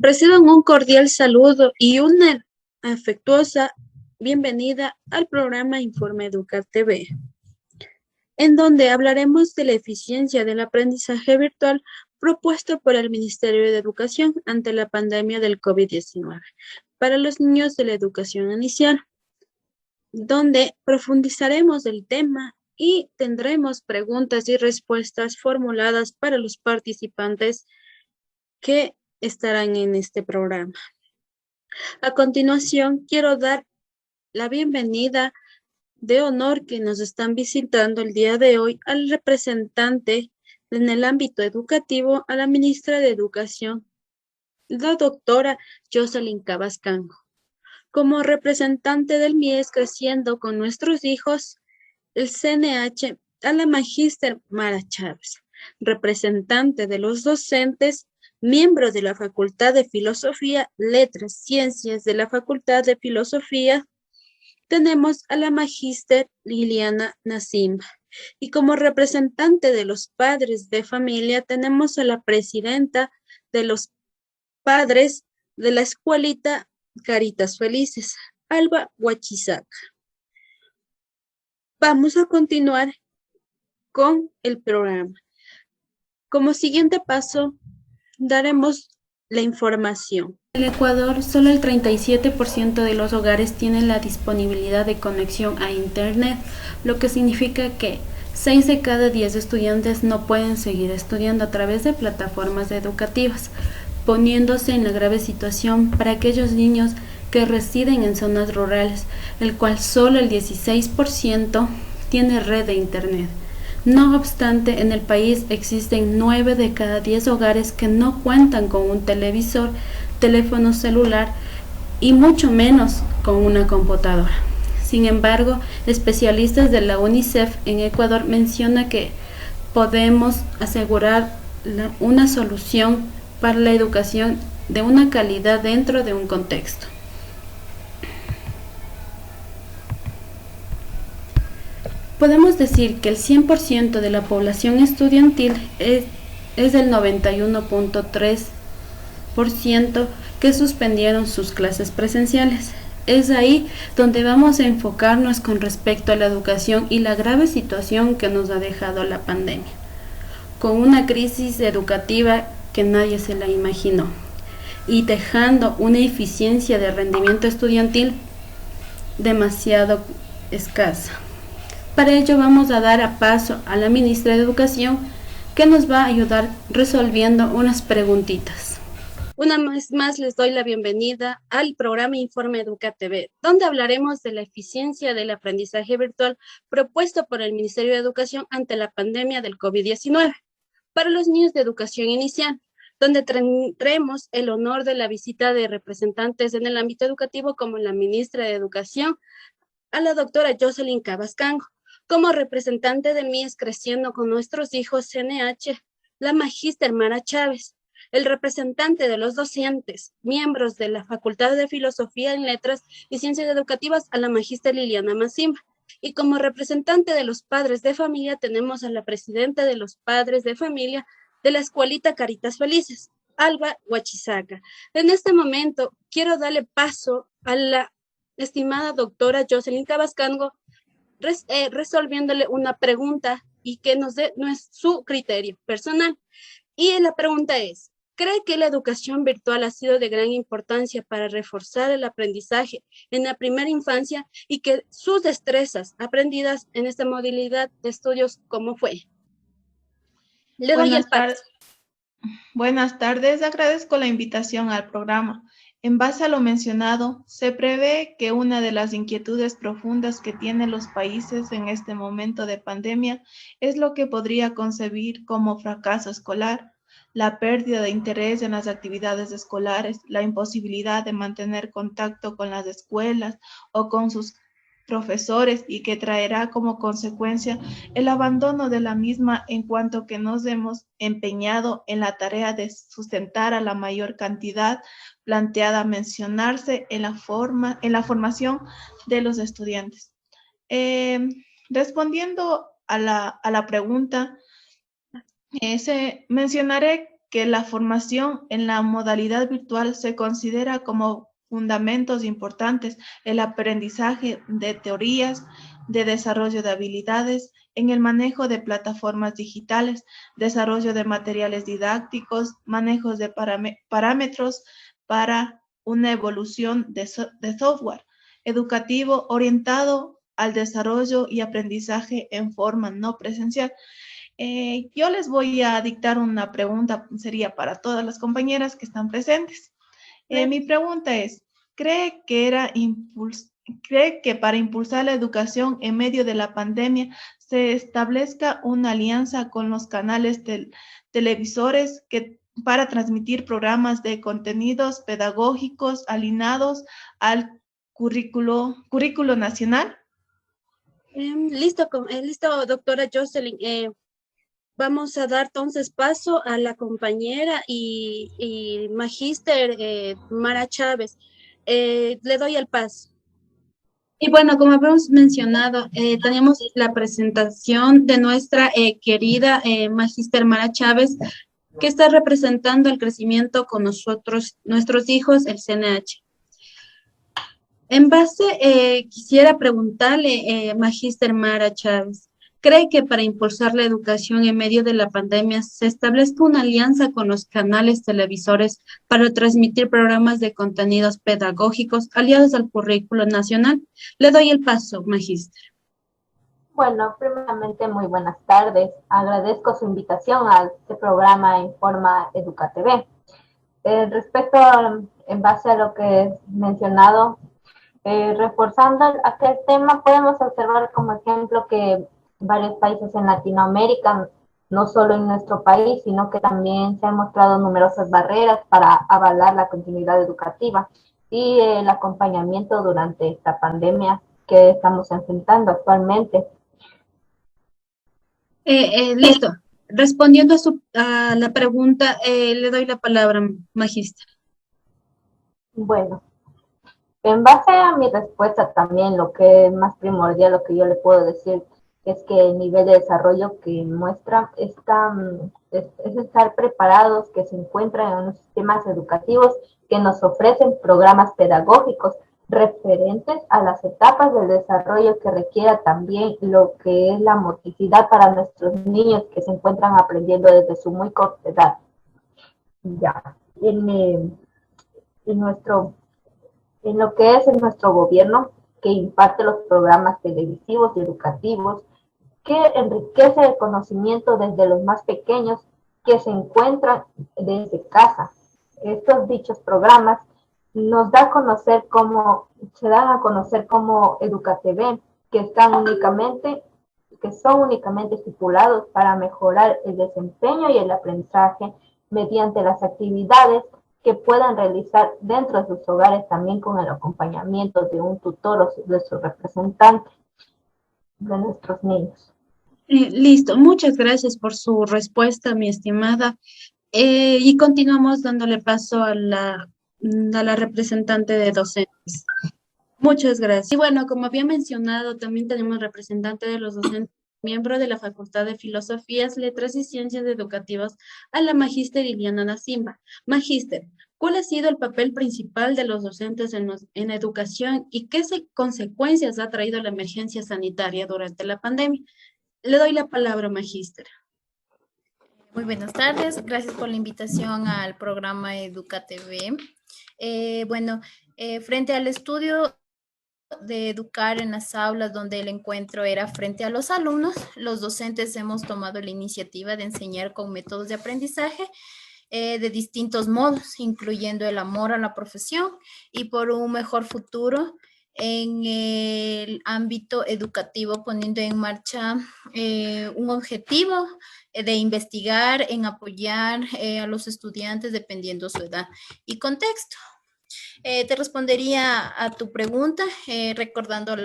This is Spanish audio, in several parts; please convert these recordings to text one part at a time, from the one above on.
Reciban un cordial saludo y una afectuosa bienvenida al programa Informe Educa TV, en donde hablaremos de la eficiencia del aprendizaje virtual propuesto por el Ministerio de Educación ante la pandemia del COVID-19 para los niños de la educación inicial, donde profundizaremos el tema y tendremos preguntas y respuestas formuladas para los participantes que estarán en este programa. A continuación, quiero dar la bienvenida de honor que nos están visitando el día de hoy al representante en el ámbito educativo, a la ministra de Educación, la doctora Jocelyn Cabascango. Como representante del MIES Creciendo con Nuestros Hijos, el CNH, a la magíster Mara Chávez, representante de los docentes, miembros de la Facultad de Filosofía, Letras, Ciencias de la Facultad de Filosofía, tenemos a la magíster Liliana Nassim. Y como representante de los padres de familia, tenemos a la presidenta de los padres de la escuelita Caritas Felices, Alba Huachizaca. Vamos a continuar con el programa. Como siguiente paso, daremos la información. En el Ecuador, solo el 37% de los hogares tienen la disponibilidad de conexión a Internet, lo que significa que 6 de cada 10 estudiantes no pueden seguir estudiando a través de plataformas educativas, poniéndose en la grave situación para aquellos niños que residen en zonas rurales, el cual solo el 16% tiene red de Internet. No obstante, en el país existen 9 de cada 10 hogares que no cuentan con un televisor, teléfono celular y mucho menos con una computadora. Sin embargo, especialistas de la UNICEF en Ecuador mencionan que podemos asegurar una solución para la educación de una calidad dentro de un contexto. Podemos decir que el 100% de la población estudiantil es del 91.3% que suspendieron sus clases presenciales. Es ahí donde vamos a enfocarnos con respecto a la educación y la grave situación que nos ha dejado la pandemia, con una crisis educativa que nadie se la imaginó y dejando una eficiencia de rendimiento estudiantil demasiado escasa. Para ello vamos a dar paso a la ministra de Educación, que nos va a ayudar resolviendo unas preguntitas. Una vez más les doy la bienvenida al programa Informe Educa TV, donde hablaremos de la eficiencia del aprendizaje virtual propuesto por el Ministerio de Educación ante la pandemia del COVID-19 para los niños de educación inicial, donde tendremos el honor de la visita de representantes en el ámbito educativo como la ministra de Educación, a la doctora Jocelyn Cabascango, como representante del MIES Creciendo con Nuestros Hijos CNH, la magíster Mara Chávez, el representante de los docentes, miembros de la Facultad de Filosofía en Letras y Ciencias Educativas, a la magíster Liliana Nassim. Y como representante de los padres de familia tenemos a la presidenta de los padres de familia de la escuelita Caritas Felices, Alba Huachizaca. En este momento quiero darle paso a la estimada doctora Jocelyn Cabascango, resolviéndole una pregunta y que nos dé su criterio personal. Y la pregunta es, ¿cree que la educación virtual ha sido de gran importancia para reforzar el aprendizaje en la primera infancia y que sus destrezas aprendidas en esta modalidad de estudios, cómo fue? Le doy el paso. Buenas tardes, agradezco la invitación al programa. En base a lo mencionado, se prevé que una de las inquietudes profundas que tienen los países en este momento de pandemia es lo que podría concebir como fracaso escolar, la pérdida de interés en las actividades escolares, la imposibilidad de mantener contacto con las escuelas o con sus profesores y que traerá como consecuencia el abandono de la misma en cuanto que nos hemos empeñado en la tarea de sustentar a la mayor cantidad planteada a mencionarse en la formación de los estudiantes. Respondiendo a la pregunta, mencionaré que la formación en la modalidad virtual se considera como fundamentos importantes el aprendizaje de teorías, de desarrollo de habilidades, en el manejo de plataformas digitales, desarrollo de materiales didácticos, manejos de parámetros para una evolución de software educativo orientado al desarrollo y aprendizaje en forma no presencial. Yo les voy a dictar una pregunta, sería para todas las compañeras que están presentes. Mi pregunta es, ¿cree que para impulsar la educación en medio de la pandemia se establezca una alianza con los canales televisores para transmitir programas de contenidos pedagógicos alineados al currículo nacional? Listo, doctora Jocelyn. Vamos a dar entonces paso a la compañera y magíster Mara Chávez. Le doy el paso. Y bueno, como habíamos mencionado, tenemos la presentación de nuestra querida magíster Mara Chávez, que está representando el crecimiento con nuestros hijos, el CNH. En base, quisiera preguntarle, magíster Mara Chávez, ¿cree que para impulsar la educación en medio de la pandemia se establezca una alianza con los canales televisores para transmitir programas de contenidos pedagógicos aliados al currículo nacional? Le doy el paso, magíster. Bueno, primeramente, muy buenas tardes. Agradezco su invitación a este programa Informa EducaTV. En base a lo que es mencionado, reforzando aquel tema, podemos observar como ejemplo que varios países en Latinoamérica, no solo en nuestro país, sino que también se han mostrado numerosas barreras para avalar la continuidad educativa y el acompañamiento durante esta pandemia que estamos enfrentando actualmente. Listo. Respondiendo a la pregunta, le doy la palabra, magíster. Bueno, en base a mi respuesta también, lo que es más primordial, lo que yo le puedo decir es que el nivel de desarrollo que muestra es estar preparados, que se encuentran en los sistemas educativos que nos ofrecen programas pedagógicos referentes a las etapas del desarrollo que requiera también lo que es la motricidad para nuestros niños que se encuentran aprendiendo desde su muy corta edad. Ya, en lo que es nuestro gobierno, que imparte los programas televisivos y educativos, que enriquece el conocimiento desde los más pequeños que se encuentran desde casa. Estos dichos programas nos da a conocer se dan a conocer como EducaTV, que son únicamente estipulados para mejorar el desempeño y el aprendizaje mediante las actividades que puedan realizar dentro de sus hogares, también con el acompañamiento de un tutor o de su representante de nuestros niños. Listo, muchas gracias por su respuesta, mi estimada. Y continuamos dándole paso a la representante de docentes. Muchas gracias. Y bueno, como había mencionado, también tenemos representante de los docentes, miembro de la Facultad de Filosofías, Letras y Ciencias Educativas, a la magíster Iliana Nacimba. Magíster, ¿cuál ha sido el papel principal de los docentes en educación y qué consecuencias ha traído la emergencia sanitaria durante la pandemia? Le doy la palabra, magíster. Muy buenas tardes, gracias por la invitación al programa EducaTV. Frente al estudio de educar en las aulas donde el encuentro era frente a los alumnos, los docentes hemos tomado la iniciativa de enseñar con métodos de aprendizaje de distintos modos, incluyendo el amor a la profesión y por un mejor futuro en el ámbito educativo, poniendo en marcha un objetivo de investigar, en apoyar a los estudiantes dependiendo su edad y contexto. Te respondería a tu pregunta recordando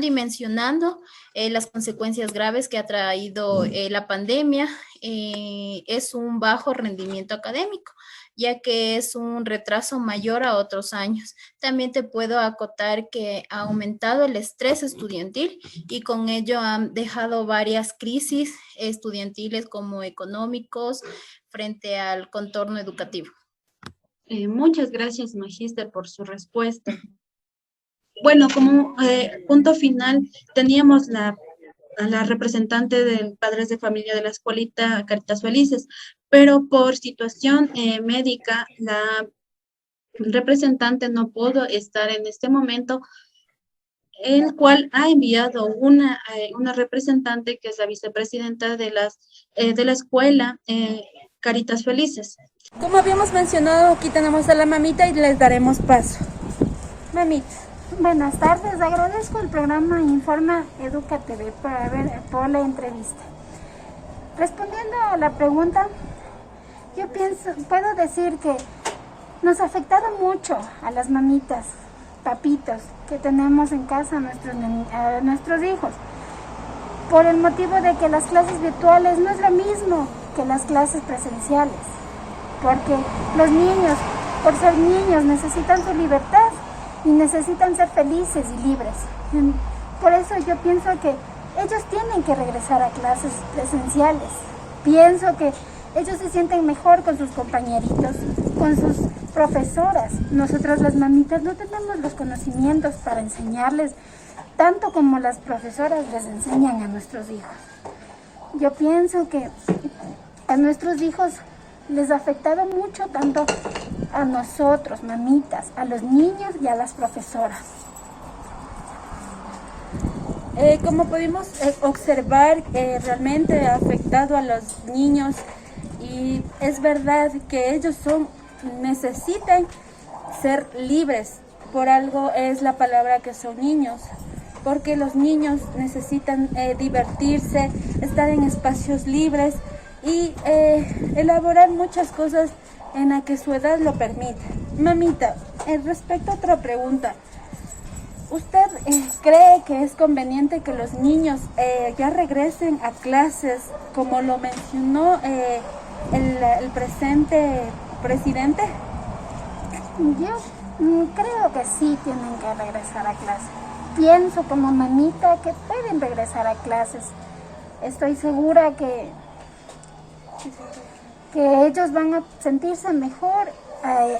y mencionando las consecuencias graves que ha traído la pandemia. Es un bajo rendimiento académico, ya que es un retraso mayor a otros años. También te puedo acotar que ha aumentado el estrés estudiantil y con ello han dejado varias crisis estudiantiles como económicos frente al contorno educativo. Muchas gracias, Magíster, por su respuesta. Bueno, como punto final, teníamos a la representante de padres de familia de la escuelita Caritas Felices, pero por situación médica, la representante no pudo estar en este momento, el cual ha enviado una representante que es la vicepresidenta de la escuela Caritas Felices. Como habíamos mencionado, aquí tenemos a la mamita y les daremos paso. Mamita. Buenas tardes, agradezco el programa Informa Educa TV por la entrevista. Respondiendo a la pregunta, yo puedo decir que nos ha afectado mucho a las mamitas, papitos que tenemos en casa, a nuestros hijos, por el motivo de que las clases virtuales no es lo mismo que las clases presenciales, porque los niños, por ser niños, necesitan su libertad y necesitan ser felices y libres. Por eso yo pienso que ellos tienen que regresar a clases presenciales. Pienso que ellos se sienten mejor con sus compañeritos, con sus profesoras. Nosotros las mamitas no tenemos los conocimientos para enseñarles tanto como las profesoras les enseñan a nuestros hijos. Yo pienso que a nuestros hijos les ha afectado mucho, tanto a nosotros, mamitas, a los niños y a las profesoras. Como pudimos observar, realmente ha afectado a los niños y es verdad que ellos necesitan ser libres. Por algo es la palabra que son niños, porque los niños necesitan divertirse, estar en espacios libres y elaborar muchas cosas en la que su edad lo permite. Mamita, respecto a otra pregunta, ¿usted cree que es conveniente que los niños ya regresen a clases como lo mencionó el presente presidente? Yo creo que sí tienen que regresar a clases. Pienso como mamita que pueden regresar a clases. Estoy segura que ellos van a sentirse mejor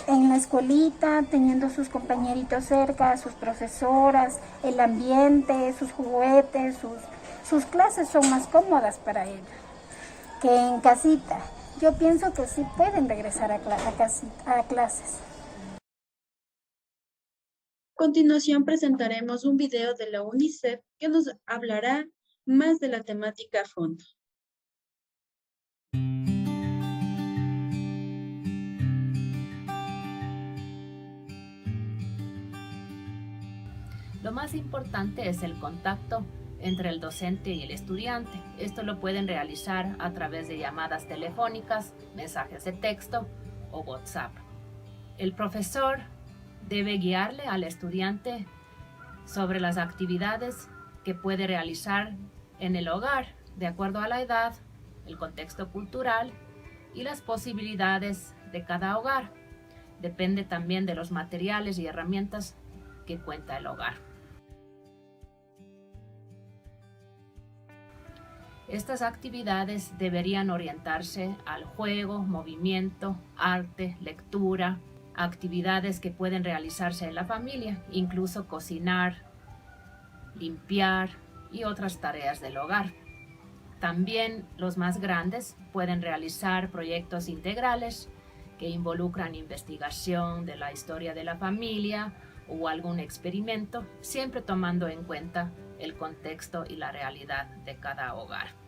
en la escuelita, teniendo sus compañeritos cerca, sus profesoras, el ambiente, sus juguetes, sus clases son más cómodas para ellos que en casita. Yo pienso que sí pueden regresar a clases. A continuación presentaremos un video de la UNICEF que nos hablará más de la temática a fondo. Lo más importante es el contacto entre el docente y el estudiante. Esto lo pueden realizar a través de llamadas telefónicas, mensajes de texto o WhatsApp. El profesor debe guiarle al estudiante sobre las actividades que puede realizar en el hogar, de acuerdo a la edad, el contexto cultural y las posibilidades de cada hogar. Depende también de los materiales y herramientas que cuenta el hogar. Estas actividades deberían orientarse al juego, movimiento, arte, lectura, actividades que pueden realizarse en la familia, incluso cocinar, limpiar y otras tareas del hogar. También los más grandes pueden realizar proyectos integrales que involucran investigación de la historia de la familia o algún experimento, siempre tomando en cuenta el contexto y la realidad de cada hogar.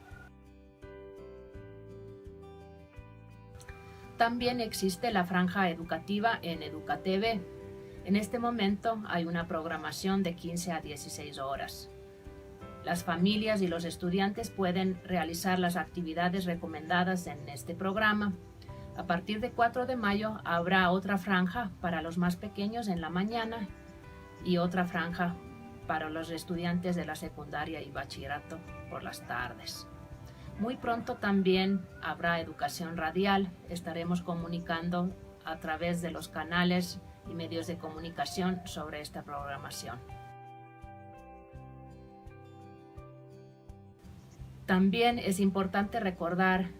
También existe la franja educativa en Educa TV. En este momento hay una programación de 15 a 16 horas. Las familias y los estudiantes pueden realizar las actividades recomendadas en este programa. A partir de 4 de mayo habrá otra franja para los más pequeños en la mañana y otra franja para los estudiantes de la secundaria y bachillerato por las tardes. Muy pronto también habrá educación radial. Estaremos comunicando a través de los canales y medios de comunicación sobre esta programación. También es importante recordar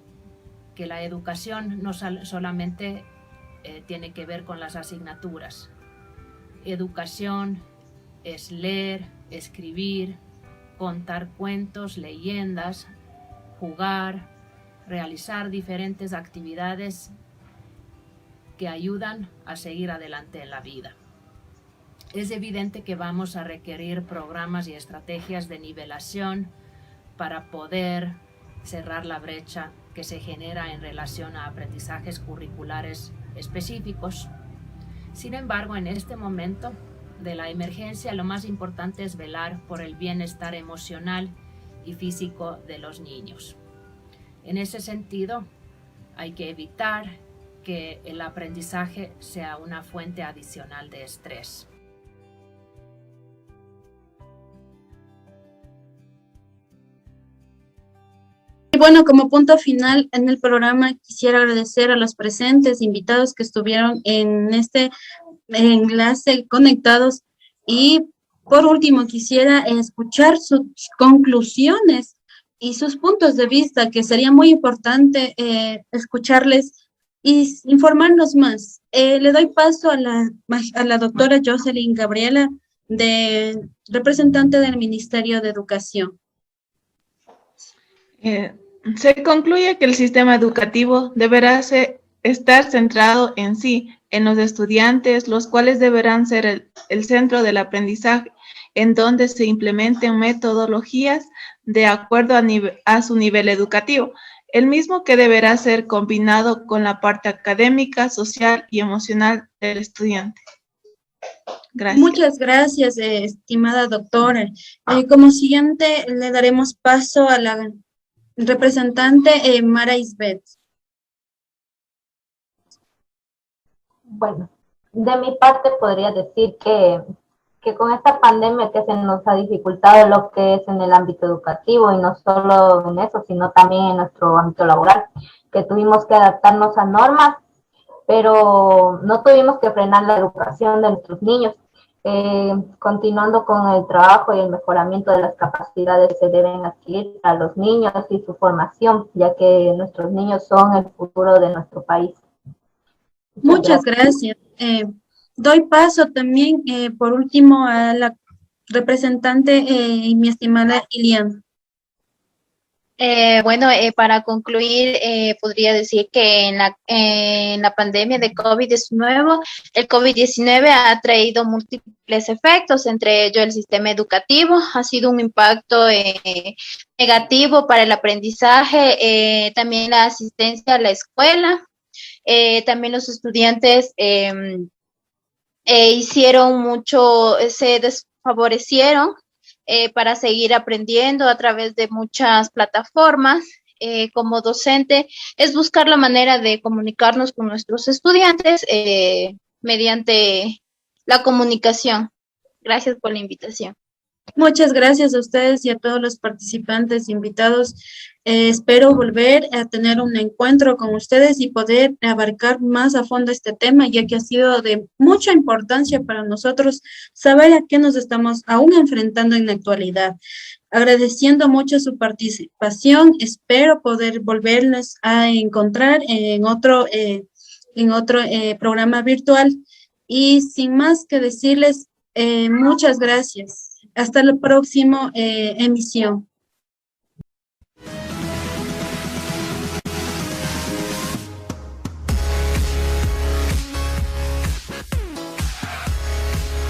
que la educación no solamente tiene que ver con las asignaturas. Educación es leer, escribir, contar cuentos, leyendas, jugar, realizar diferentes actividades que ayudan a seguir adelante en la vida. Es evidente que vamos a requerir programas y estrategias de nivelación para poder cerrar la brecha que se genera en relación a aprendizajes curriculares específicos. Sin embargo, en este momento de la emergencia, lo más importante es velar por el bienestar emocional y físico de los niños. En ese sentido, hay que evitar que el aprendizaje sea una fuente adicional de estrés. Y bueno, como punto final en el programa, quisiera agradecer a los presentes invitados que estuvieron en este enlace conectados, y por último quisiera escuchar sus conclusiones y sus puntos de vista, que sería muy importante escucharles y informarnos más. Le doy paso a la doctora Jocelyn Gabriela, representante del Ministerio de Educación. Se concluye que el sistema educativo deberá estar centrado en sí, en los estudiantes, los cuales deberán ser el centro del aprendizaje, en donde se implementen metodologías de acuerdo a su nivel educativo, el mismo que deberá ser combinado con la parte académica, social y emocional del estudiante. Gracias. Muchas gracias, estimada doctora. Como siguiente, le daremos paso a la representante Mara Isbeth. Bueno, de mi parte podría decir que con esta pandemia que se nos ha dificultado lo que es en el ámbito educativo, y no solo en eso, sino también en nuestro ámbito laboral, que tuvimos que adaptarnos a normas, pero no tuvimos que frenar la educación de nuestros niños. Continuando con el trabajo y el mejoramiento de las capacidades que se deben adquirir a los niños y su formación, ya que nuestros niños son el futuro de nuestro país. Muchas gracias. Doy paso también, por último, a la representante, mi estimada Iliana. Para concluir, podría decir que en la pandemia de COVID-19, el COVID-19 ha traído múltiples efectos, entre ellos el sistema educativo. Ha sido un impacto negativo para el aprendizaje, también la asistencia a la escuela. También los estudiantes se desfavorecieron para seguir aprendiendo a través de muchas plataformas. Como docente, es buscar la manera de comunicarnos con nuestros estudiantes mediante la comunicación. Gracias por la invitación. Muchas gracias a ustedes y a todos los participantes invitados. Espero volver a tener un encuentro con ustedes y poder abarcar más a fondo este tema, ya que ha sido de mucha importancia para nosotros saber a qué nos estamos aún enfrentando en la actualidad. Agradeciendo mucho su participación, espero poder volverles a encontrar en otro programa virtual. Y sin más que decirles, muchas gracias. Hasta la próxima emisión.